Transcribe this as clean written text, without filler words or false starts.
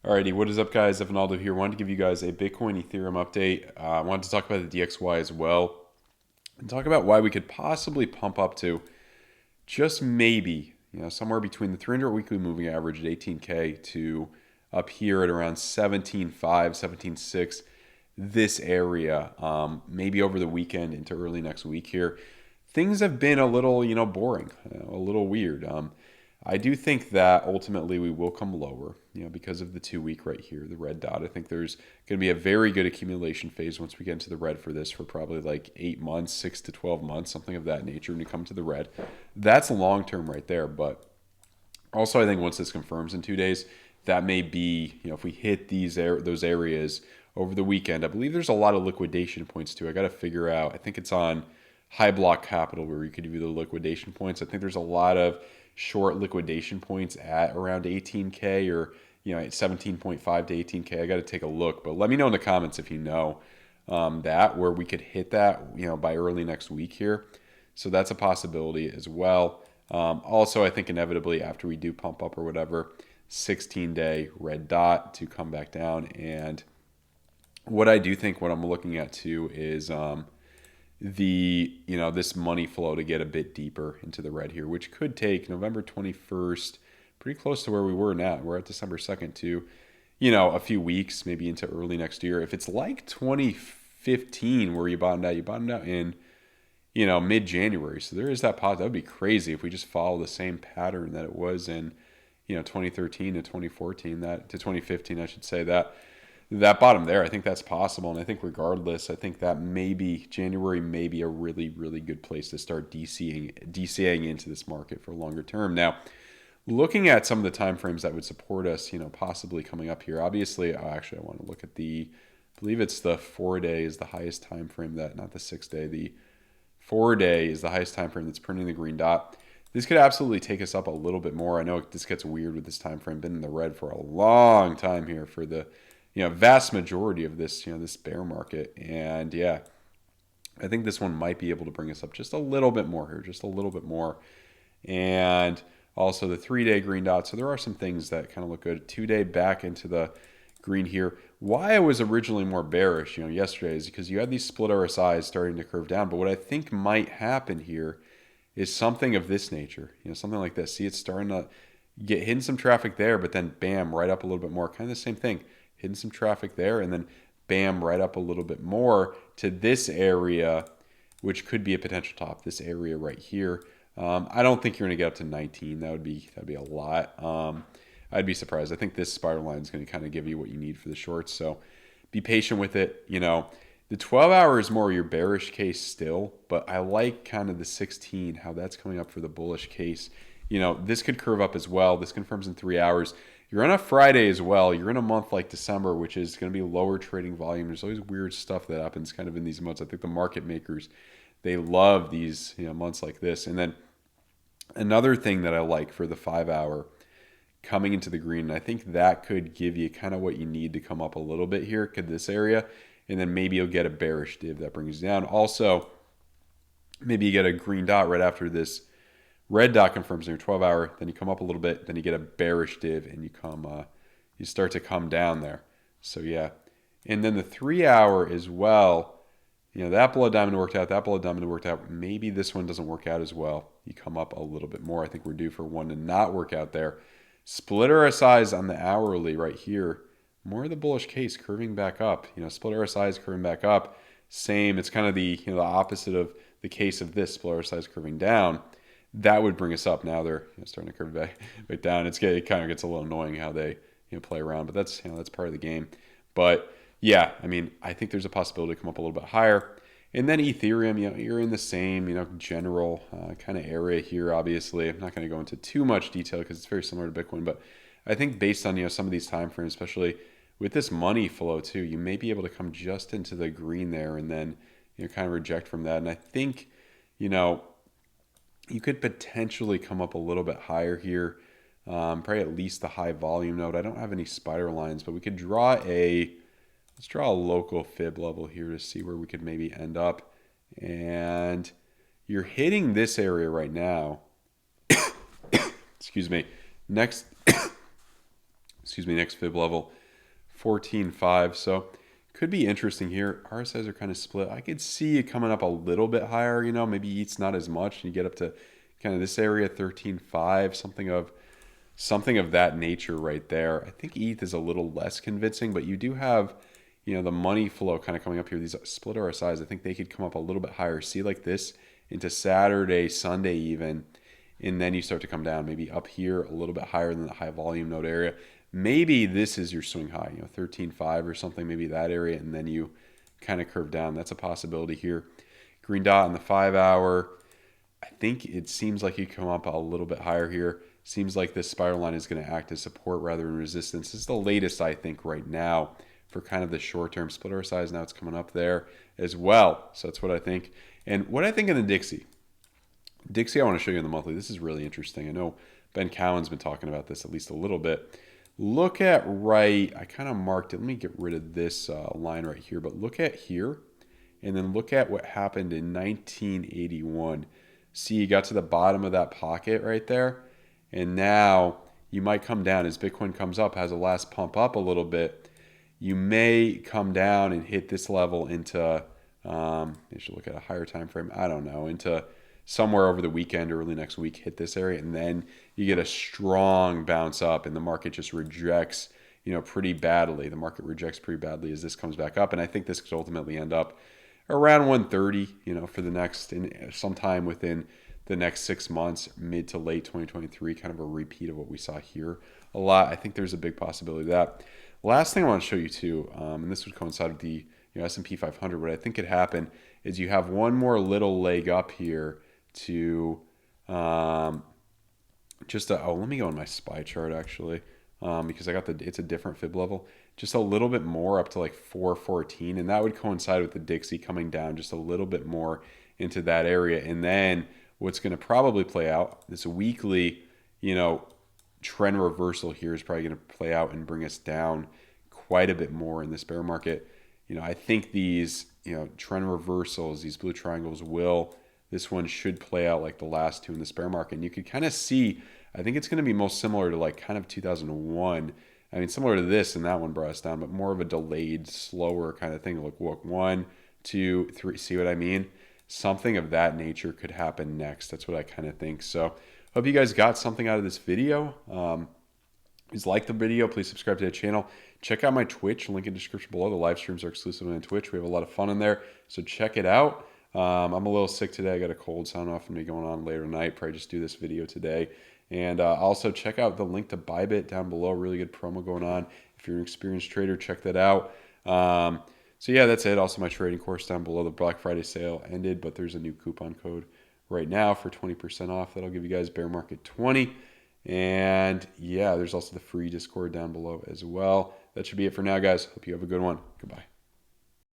Alrighty, what is up, guys? Evanaldo here. Wanted to give you guys a Bitcoin Ethereum update. I wanted to talk about the DXY as well and talk about why we could possibly pump up to just maybe, somewhere between the 300 weekly moving average at 18K to up here at around 17.5, 17.6, this area, maybe over the weekend into early next week here. Things have been a little, boring, a little weird. I do think that ultimately we will come lower, because of the 2 week right here, the red dot. I think there's going to be a very good accumulation phase once we get into the red for this for probably like 8 months, 6 to 12 months, something of that nature. When you come to the red, that's long term right there. But also, I think once this confirms in 2 days, that may be, if we hit those areas over the weekend, I believe there's a lot of liquidation points too. I got to figure out, I think it's on High Block Capital where you could view the liquidation points. I think there's a lot of short liquidation points at around 18K or at 17.5 to 18K. I got to take a look, but let me know in the comments if you know that where we could hit that by early next week here. So that's a possibility as well. Also, I think inevitably after we do pump up or whatever, 16-day red dot to come back down. And what I do think, what I'm looking at too is this money flow to get a bit deeper into the red here, which could take November 21st, pretty close to where we were now. We're at December 2nd to, a few weeks, maybe into early next year. If it's like 2015 where you bottomed out in, mid-January. So there is that pot. That would be crazy if we just follow the same pattern that it was in, 2013 to 2014, that to 2015, I should say, that bottom there. I think that's possible. And I think regardless, I think that maybe January may be a really, really good place to start DCAing into this market for longer term. Now, looking at some of the time frames that would support us, possibly coming up here. Obviously, actually, I want to look at I believe it's the 4-day is the highest time frame, that not the 6-day. The 4-day is the highest time frame that's printing the green dot. This could absolutely take us up a little bit more. I know this gets weird with this time frame. Been in the red for a long time here for the vast majority of this this bear market. And yeah, I think this one might be able to bring us up just a little bit more here, just a little bit more. And also the 3-day green dot. So there are some things that kind of look good. 2-day back into the green here. Why I was originally more bearish, yesterday is because you had these split RSIs starting to curve down. But what I think might happen here is something of this nature, something like this. See, it's starting to get hitting some traffic there, but then bam, right up a little bit more. Kind of the same thing, hitting some traffic there, and then bam, right up a little bit more to this area, which could be a potential top. This area right here. I don't think you're going to get up to 19. That'd be a lot. I'd be surprised. I think this spiral line is going to kind of give you what you need for the shorts. So be patient with it. The 12-hour is more your bearish case still, but I like kind of the 16, how that's coming up for the bullish case. This could curve up as well. This confirms in 3 hours. You're on a Friday as well. You're in a month like December, which is going to be lower trading volume. There's always weird stuff that happens kind of in these months. I think the market makers, they love these months like this. And then another thing that I like for the 5-hour coming into the green, and I think that could give you kind of what you need to come up a little bit here, could this area. And then maybe you'll get a bearish div that brings you down. Also, maybe you get a green dot right after this red dot confirms in your 12-hour. Then you come up a little bit. Then you get a bearish div, and you start to come down there. So yeah, and then the 3-hour as well. That blood diamond worked out. That blood diamond worked out. Maybe this one doesn't work out as well. You come up a little bit more. I think we're due for one to not work out there. Split RSIs on the hourly right here. More of the bullish case curving back up. Split RSIs curving back up. Same. It's kind of the the opposite of the case of this. Split RSIs curving down. That would bring us up. Now they're starting to curve back down. It kind of gets a little annoying how they play around, but that's that's part of the game. But yeah, I think there's a possibility to come up a little bit higher. And then Ethereum, you're in the same general kind of area here. Obviously, I'm not going to go into too much detail because it's very similar to Bitcoin, but I think based on some of these time frames, especially with this money flow too, you may be able to come just into the green there and then kind of reject from that. And I think you could potentially come up a little bit higher here, probably at least the high volume node. I don't have any spider lines, but we could let's draw a local fib level here to see where we could maybe end up. And you're hitting this area right now. Excuse me. Next excuse me, next fib level 14.5. So could be interesting here. RSIs are kind of split. I could see it coming up a little bit higher, you know, maybe ETH's not as much and you get up to kind of this area, 13.5, something of that nature right there. I think ETH is a little less convincing, but you do have, you know, the money flow kind of coming up here. These split RSIs, I think they could come up a little bit higher. See like this into Saturday, Sunday even, and then you start to come down maybe up here a little bit higher than the high volume node area. Maybe this is your swing high, you know, 13.5 or something, maybe that area, and then you kind of curve down. That's a possibility here. Green dot on the 5 hour. I think it seems like you come up a little bit higher here. Seems like this spiral line is going to act as support rather than resistance. This is the latest, I think, right now for kind of the short-term split RSIs. Now it's coming up there as well. So that's what I think. And what I think in the Dixie. Dixie, I want to show you in the monthly. This is really interesting. I know Ben Cowan's been talking about this at least a little bit. Look at right, I kind of marked it. Let me get rid of this line right here. But look at here, and then look at what happened in 1981. See, you got to the bottom of that pocket right there. And now you might come down as Bitcoin comes up, has a last pump up a little bit. You may come down and hit this level into, you should look at a higher time frame, I don't know, into somewhere over the weekend or early next week, hit this area, and then you get a strong bounce up and the market just rejects, you know, pretty badly. The market rejects pretty badly as this comes back up. And I think this could ultimately end up around 130, you know, for the next, sometime within the next 6 months, mid to late 2023, kind of a repeat of what we saw here a lot. I think there's a big possibility of that. Last thing I want to show you too, and this would coincide with the S&P 500, what I think could happen is you have one more little leg up here to let me go on my SPY chart actually, because I got it's a different fib level, just a little bit more up to like 414, and that would coincide with the Dixie coming down just a little bit more into that area. And then what's going to probably play out, this weekly, you know, trend reversal here is probably going to play out and bring us down quite a bit more in this bear market. You know, I think these, you know, trend reversals, these blue triangles this one should play out like the last two in this bear market. And you could kind of see, I think it's going to be most similar to like kind of 2001. I mean, similar to this and that one brought us down, but more of a delayed, slower kind of thing. Look, 1, 2, 3, see what I mean? Something of that nature could happen next. That's what I kind of think. So hope you guys got something out of this video. Please like the video. Please subscribe to the channel. Check out my Twitch, link in the description below. The live streams are exclusively on Twitch. We have a lot of fun in there, so check it out. I'm a little sick today. I got a cold, so I don't know if I'm going to be going on later tonight. Probably just do this video today. And also check out the link to BITGET down below. Really good promo going on. If you're an experienced trader, check that out. So yeah, that's it. Also my trading course down below. The Black Friday sale ended, but there's a new coupon code right now for 20% off. That'll give you guys bear market 20. And yeah, there's also the free Discord down below as well. That should be it for now, guys. Hope you have a good one. Goodbye.